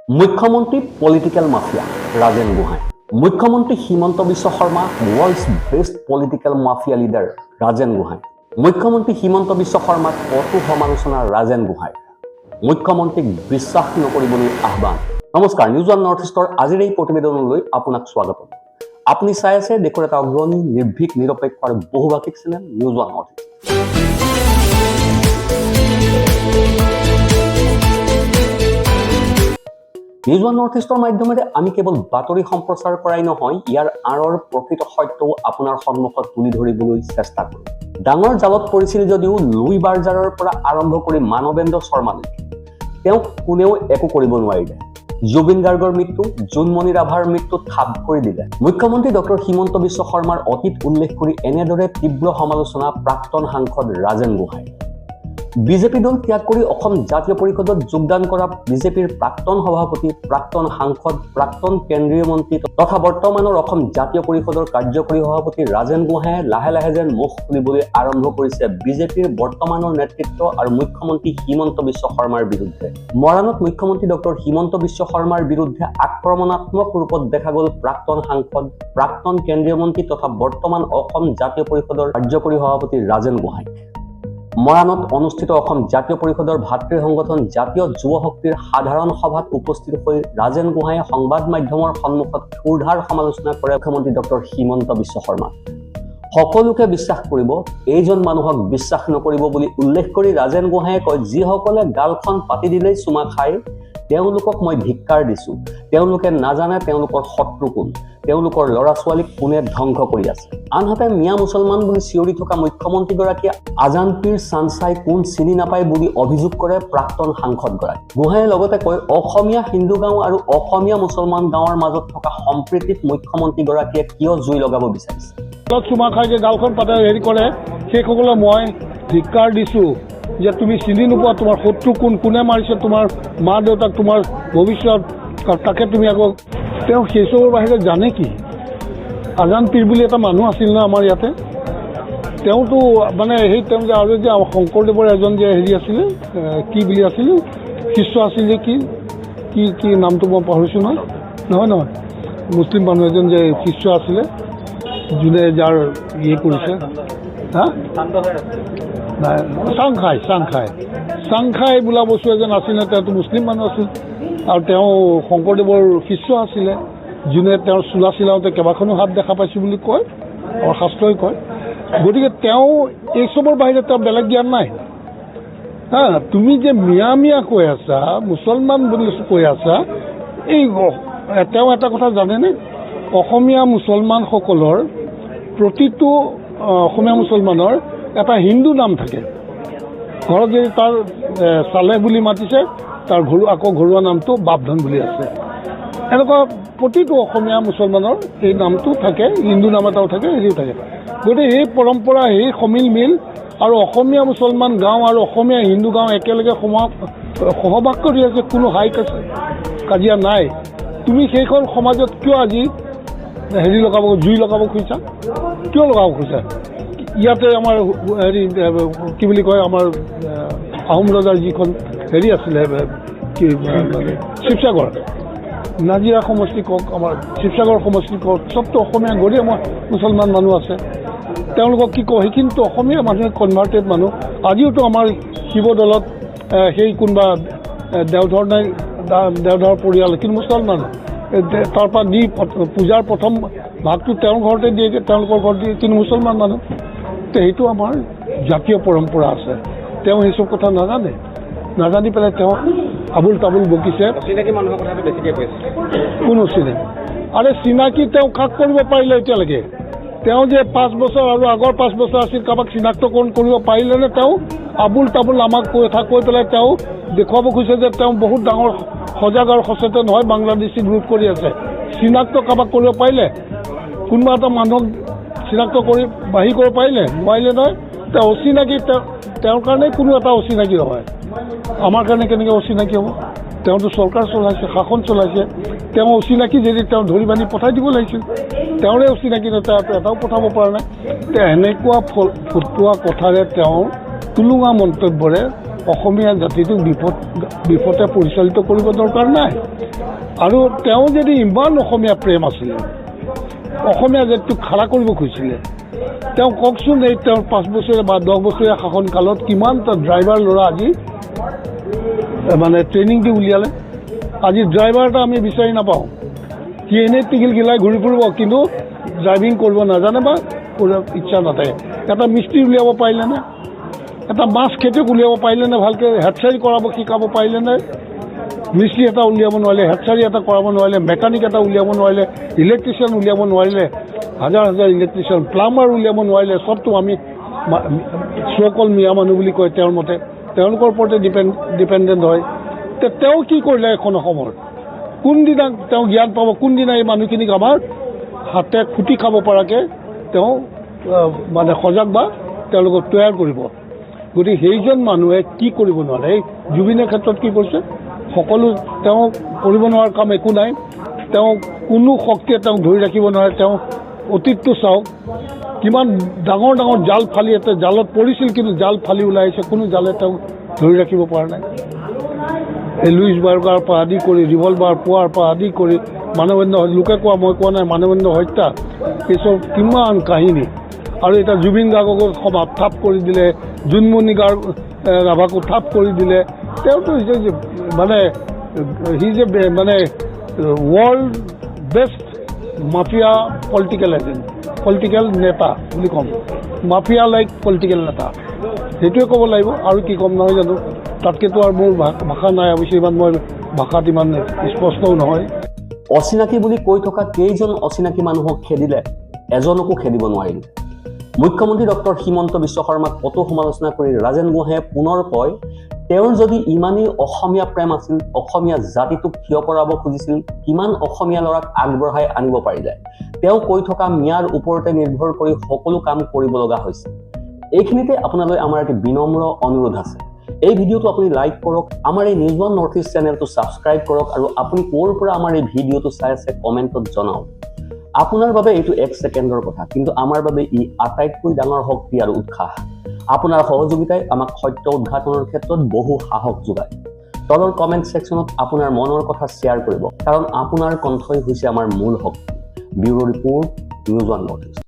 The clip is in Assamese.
মুখ্যমন্ত্ৰী পলিটিক্যাল মাফিয়া ৰাজেন গোহাঁই। মুখ্যমন্ত্ৰী Himanta Biswa Sarma world's best political mafia leader Rajen Gohain. মুখ্যমন্ত্ৰী হিমন্ত বিশ্ব শৰ্মাক কটু সমালোচনা ৰাজেন গোহাঁই। মুখ্যমন্ত্ৰীক বিশ্বাস নকৰিবলৈ আহ্বান। নমস্কাৰ, নিউজ ওৱান নৰ্থ ইষ্টৰ আজিৰ এই প্ৰতিবেদনলৈ আপোনাক স্বাগতম। আপুনি চাই আছে দেশৰ এটা অগ্ৰণী নিৰ্ভীক নিৰপেক্ষ আৰু বহুভাষিক channel news one north east. News one north ইষ্টৰ মাধ্যমেৰে আমি কেৱল বাতৰি সম্প্ৰচাৰ কৰাই নহয়, ইয়াৰ আঁৰৰ প্ৰকৃত সত্যও আপোনাৰ সন্মুখত তুলি ধৰিবলৈ চেষ্টা কৰোঁ। ডাঙৰ জালত পৰিছিল যদিও লুই বাৰ্জাৰৰ পৰা আৰম্ভ কৰি মানৱেন্দ্ৰ শৰ্মালৈকে তেওঁক কোনেও একো কৰিব নোৱাৰিলে। জুবিন গাৰ্গৰ মৃত্যু, জোনমণি ৰাভাৰ মৃত্যু থাপ কৰি দিলে। মুখ্যমন্ত্ৰী ডক্টৰ হিমন্ত বিশ্ব শৰ্মাৰ অতীত উল্লেখ কৰি এনেদৰে তীব্ৰ সমালোচনা প্ৰাক্তন সাংসদ ৰাজেন গোহাঁই। বিজেপি দল ত্যাগ কৰি অসম জাতীয় পৰিষদত যোগদান কৰা বিজেপিৰ প্ৰাক্তন সভাপতি, প্ৰাক্তন সাংসদ, প্ৰাক্তন কেন্দ্ৰীয় মন্ত্ৰী তথা বৰ্তমানৰ অসম জাতীয় পৰিষদৰ কাৰ্যকৰী সভাপতি ৰাজেন গোহাঁয়ে লাহে লাহে যেন মুখ খুলিবলৈ আৰম্ভ কৰিছে বিজেপিৰ বৰ্তমানৰ নেতৃত্ব আৰু মুখ্যমন্ত্ৰী হিমন্ত বিশ্ব শৰ্মাৰ বিৰুদ্ধে। মৰাণত মুখ্যমন্ত্ৰী ডক্টৰ হিমন্ত বিশ্ব শৰ্মাৰ বিৰুদ্ধে আক্ৰমণাত্মক ৰূপত দেখা গ'ল প্ৰাক্তন সাংসদ, প্ৰাক্তন কেন্দ্ৰীয় মন্ত্ৰী তথা বৰ্তমান অসম জাতীয় পৰিষদৰ কাৰ্যকৰী সভাপতি ৰাজেন গোহাঁই। মৰাণত অনুষ্ঠিত অসম জাতীয় পৰিষদৰ ভাতৃ সংগঠন জাতীয় যুৱ শক্তিৰ সাধাৰণ সভাত উপস্থিত হৈ ৰাজেন গোহাঁয়ে সংবাদ মাধ্যমৰ সন্মুখত ক্ষুৰধাৰ সমালোচনা কৰে মুখ্যমন্ত্ৰী ডক্টৰ হিমন্ত বিশ্ব শৰ্মাক। সকলোকে বিশ্বাস কৰিব, এইজন মানুহক বিশ্বাস নকৰিব বুলি উল্লেখ কৰি ৰাজেন গোহাঁয়ে কয়, যিসকলে গালখন পাতি দিলেই চুমা খায় তেওঁলোকক মই ধিক্কাৰ দিছোঁ। তেওঁলোকে নাজানে তেওঁলোকৰ শত্ৰু কোন, তেওঁলোকৰ ল'ৰা ছোৱালীক কোনে ধ্বংস কৰি আছে। আনহাতে মিয়া মুছলমান বুলি চিঞৰি থকা মুখ্যমন্ত্ৰীগৰাকীয়ে আজান পীৰ চানচাই কোন চিনি নাপায় বুলি অভিযোগ কৰে প্ৰাক্তন সাংসদগৰাকী। গোহাঁয়ে লগতে কয়, অসমীয়া হিন্দু গাঁও আৰু অসমীয়া মুছলমান গাঁৱৰ মাজত থকা সম্প্ৰীতিত মুখ্যমন্ত্ৰীগৰাকীয়ে কিয় জুই লগাব বিচাৰিছে। চুমা খাই যে গালখন পাতে হেৰি কৰে, সেইসকলে মই ধিক্কাৰ দিছোঁ যে তুমি চিনি নোপোৱা তোমাৰ শত্ৰু কোন, কোনে মাৰিছে তোমাৰ মা দেউতাক, তোমাৰ ভৱিষ্যত, তাকে তুমি আকৌ তেওঁ সেইচবৰ বাহিৰে জানে কি? আজান পীৰ বুলি এটা মানুহ আছিল ন আমাৰ ইয়াতে, তেওঁতো মানে সেই তেওঁ যে আৰু যে শংকৰদেৱৰ এজন যে হেৰি আছিলে, কি বুলি আছিলে, শিষ্য আছিল যে কি কি কি নামটো মই পাহৰিছোঁ নহয় মুছলিম মানুহ এজন যে শিষ্য আছিলে, যোনে যাৰ ইয়ে কৰিছে, নাই চাংখাই বোলা বস্তু এজন আছিলে, তেওঁতো মুছলিম মানুহ আছিল আৰু তেওঁ শংকৰদেৱৰ শিষ্য আছিলে, যোনে তেওঁৰ চোলা চিলাওঁতে কেইবাখনো হাত দেখা পাইছোঁ বুলি কয় আৰু শাস্ত্ৰই কয়। গতিকে তেওঁ এই চবৰ বাহিৰে তেওঁ বেলেগ জ্ঞান নাই। তুমি যে মিয়া কৈ আছা, মুছলমান বুলি কৈ আছা, এই তেওঁ এটা কথা জানেনে? অসমীয়া মুছলমানসকলৰ প্ৰতিটো অসমীয়া মুছলমানৰ এটা হিন্দু নাম থাকে। ঘৰত যদি তাৰ চালেহ বুলি মাতিছে, তাৰ আকৌ ঘৰুৱা নামটো বাপধন বুলি আছে। এনেকুৱা প্ৰতিটো অসমীয়া মুছলমানৰ এই নামটো থাকে, হিন্দু নাম এটাও থাকে, হেৰিও থাকে। গতিকে সেই পৰম্পৰা, সেই সমিল মিল আৰু অসমীয়া মুছলমান গাঁও আৰু অসমীয়া হিন্দু গাঁও একেলগে সহবাস কৰি আছে, কোনো হাই কাজিয়া নাই। তুমি সেইখন সমাজত কিয় আজি হেৰি লগাব, জুই লগাব খুজিছা? কিয় লগাব খুজিছা? ইয়াতে আমাৰ হেৰি কি বুলি কয়, আমাৰ আহোম ৰজাৰ যিখন হেৰি আছিলে, কি শিৱসাগৰ নাজিৰা সমষ্টি কওক, আমাৰ শিৱসাগৰ সমষ্টি কওক, চবতো অসমীয়া গৰিয়া মুছলমান মানুহ আছে। তেওঁলোকক কি কওঁ, সেইখিনিতো অসমীয়া মানুহে কনভাৰ্টেড মানুহ। আজিওতো আমাৰ শিৱদলত সেই কোনোবা দেওধৰ পৰিয়াল, কিন্তু মুছলমান, তাৰপৰা দি পূজাৰ প্ৰথম ভাগটো তেওঁৰ ঘৰতে দিয়ে, তেওঁলোকৰ ঘৰত দিয়ে, কিন্তু মুছলমান মানুহ। সেইটো আমাৰ জাতীয় পৰম্পৰা আছে। তেওঁ সেইচব কথা নাজানি পেলাই তেওঁ আবুল তাবুল বকিছে। চিনাকি মানুহৰ কথাটো বেছিকৈ কৈছে। কোনো চিনাকি? আৰে চিনাকি তেওঁ কাক কৰিব পাৰিলে এতিয়ালৈকে? তেওঁ যে 5 বছৰ আৰু আগৰ 5 বছৰ আছিল, কাৰোবাক চিনাক্তকৰণ কৰিব পাৰিলেনে? তেওঁ আবুল তাবুল আমাক কথা কৈ পেলাই তেওঁ দেখুৱাব খুজিছে যে তেওঁ বহুত ডাঙৰ সজাগ আৰু সচেতন হয়, বাংলাদেশী বিৰোধ কৰি আছে। চিনাক্ত কাৰোবাক কৰিব পাৰিলে? কোনোবা এটা মানুহক চিনাক্ত কৰি বাহিৰ কৰিব পাৰিলে? নোৱাৰিলে নহয়। তেওঁ অচিনাকি, তেওঁৰ কাৰণে কোনো এটা অচিনাকি নহয়। আমাৰ কাৰণে কেনেকৈ অচিনাকি হ'ব? তেওঁতো চৰকাৰ চলাইছে, শাসন চলাইছে। তেওঁ অচিনাকি যদি তেওঁ ধৰি বান্ধি পঠাই দিব লাগিছিল। তেওঁৰে অচিনাকি নহয়, তেওঁ এটাও পঠাব পৰা নাই। তেওঁ এনেকুৱা ফটোৱা কথাৰে, তেওঁ টুলুঙা মন্তব্যৰে অসমীয়া জাতিটোক বিপথে পৰিচালিত কৰিব দৰকাৰ নাই। আৰু তেওঁ যদি ইমান অসমীয়া প্ৰেম আছিলে, অসমীয়া জাতিটোক খাৰা কৰিব খুজিছিলে, তেওঁ কওকচোন এই তেওঁৰ 5 বছৰীয়া বা 10 বছৰীয়া শাসনকালত কিমানটা ড্ৰাইভাৰ ল'ৰা আজি মানে ট্ৰেইনিং দি উলিয়ালে। আজি ড্ৰাইভাৰ এটা আমি বিচাৰি নাপাওঁ, সি এনেই টিকিল গিলাই ঘূৰি ফুৰিব, কিন্তু ড্ৰাইভিং কৰিব নাজানে বা কৰিব ইচ্ছা নাথাকে। এটা মিস্ত্ৰী উলিয়াব পাৰিলেনে? এটা মাছ খেতিয়ক উলিয়াব পাৰিলেনে? ভালকৈ হেডচাৰী কৰাব শিকাব পাৰিলেনে? মিস্ত্ৰী এটা উলিয়াব নোৱাৰিলে, হেডচাৰী এটা কৰাব নোৱাৰিলে, মেকানিক এটা উলিয়াব নোৱাৰিলে, ইলেক্ট্ৰিচিয়ান উলিয়াব নোৱাৰিলে, হাজাৰ হাজাৰ ইলেক্ট্ৰিচিয়ান, প্লাম্বাৰ উলিয়াব নোৱাৰিলে। চবটো আমি চকল মিয়া মানুহ বুলি কয় তেওঁৰ মতে, তেওঁলোকৰ ওপৰতে ডিপেণ্ডেণ্ট হয়। তেওঁ কি কৰিলে এখন অসমৰ? কোনদিনা তেওঁ জ্ঞান পাব? কোনদিনা এই মানুহখিনিক আমাৰ হাতে খুটি খাব পৰাকৈ তেওঁ মানে সজাগ বা তেওঁলোকক তৈয়াৰ কৰিব? গতিকে সেইজন মানুহে কি কৰিব নোৱাৰে। এই জুবিনৰ ক্ষেত্ৰত কি কৰিছে? সকলো তেওঁ কৰিব নোৱাৰা কাম একো নাই। তেওঁ কোনো শক্তিয়ে তেওঁক ধৰি ৰাখিব নোৱাৰে। তেওঁ অতীতটো চাওক, কিমান ডাঙৰ ডাঙৰ জাল ফালি এটা জালত পৰিছিল, কিন্তু জাল ফালি ওলাই আহিছে, কোনো জালে তেওঁক ধৰি ৰাখিব পৰা নাই। এই লুইচ বাৰ্গাৰ পৰা আদি কৰি, ৰিভলভাৰ পোৱাৰ পৰা আদি কৰি, মানৱেন্দ্ৰ লোকে কোৱা, মই কোৱা নাই, মানৱেন্দ্ৰ হত্যা, পিছৰ কিমান কাহিনী। আৰু এতিয়া জুবিন গাৰ্গকো সমাজ থাপ কৰি দিলে, জোনমণি ৰাভাকো থাপ কৰি দিলে। তেওঁতো মানে সি যে মানে world best mafia political agent, political নেতা বুলি ক'ম, মাফিয়া লাইক পলিটিকেল নেতা, সেইটোৱে ক'ব লাগিব। আৰু কি ক'ম নহয় জানো? তাতকেতো আৰু মোৰ ভাষা নাই। অৱশ্যে ইমান মই ভাষাত ইমান স্পষ্টও নহয়। অচিনাকি বুলি কৈ থকা কেইজন অচিনাকি মানুহক খেদিলে, এজনকো খেদিব নোৱাৰিলে। মুখ্যমন্ত্ৰী ডক্টৰ হিমন্ত বিশ্ব শৰ্মাক কতো সমালোচনা কৰি ৰাজেন গোহাঁয়ে পুনৰ কয়, তেওঁৰ যদি ইমানেই অসমীয়া প্ৰেম আছিল, অসমীয়া জাতিটোক থিয় কৰাব খুজিছিল, কিমান অসমীয়া ল'ৰাক আগবঢ়াই আনিব পাৰিলে? তেওঁ কৈ থকা মিয়াৰ ওপৰতে নিৰ্ভৰ কৰি সকলো কাম কৰিব লগা হৈছে। এইখিনিতে আপোনালৈ আমাৰ এটি বিনম্ৰ অনুৰোধ আছে। এই ভিডিঅ'টো আপুনি লাইক কৰক, আমাৰ এই নিউজ ওৱান নৰ্থ ইষ্ট চেনেলটো ছাবস্ক্ৰাইব কৰক, আৰু আপুনি ক'ৰ পৰা আমাৰ এই ভিডিঅ'টো চাই আছে কমেণ্টত জনাওক। আপোনাৰ বাবে এইটো 1 ছেকেণ্ডৰ কথা, কিন্তু আমাৰ বাবে ই আটাইতকৈ ডাঙৰ শক্তি আৰু উৎসাহ। আপোনাৰ সহযোগিতাই আমাক সত্য উদ্ঘাটনৰ ক্ষেত্ৰত বহু সাহস যোগায়। তলৰ কমেণ্ট ছেকশ্যনত আপোনাৰ মনৰ কথা শ্বেয়াৰ কৰিব, কাৰণ আপোনাৰ কণ্ঠই হৈছে আমাৰ মূল শক্তি। Bureau' report, news one north east.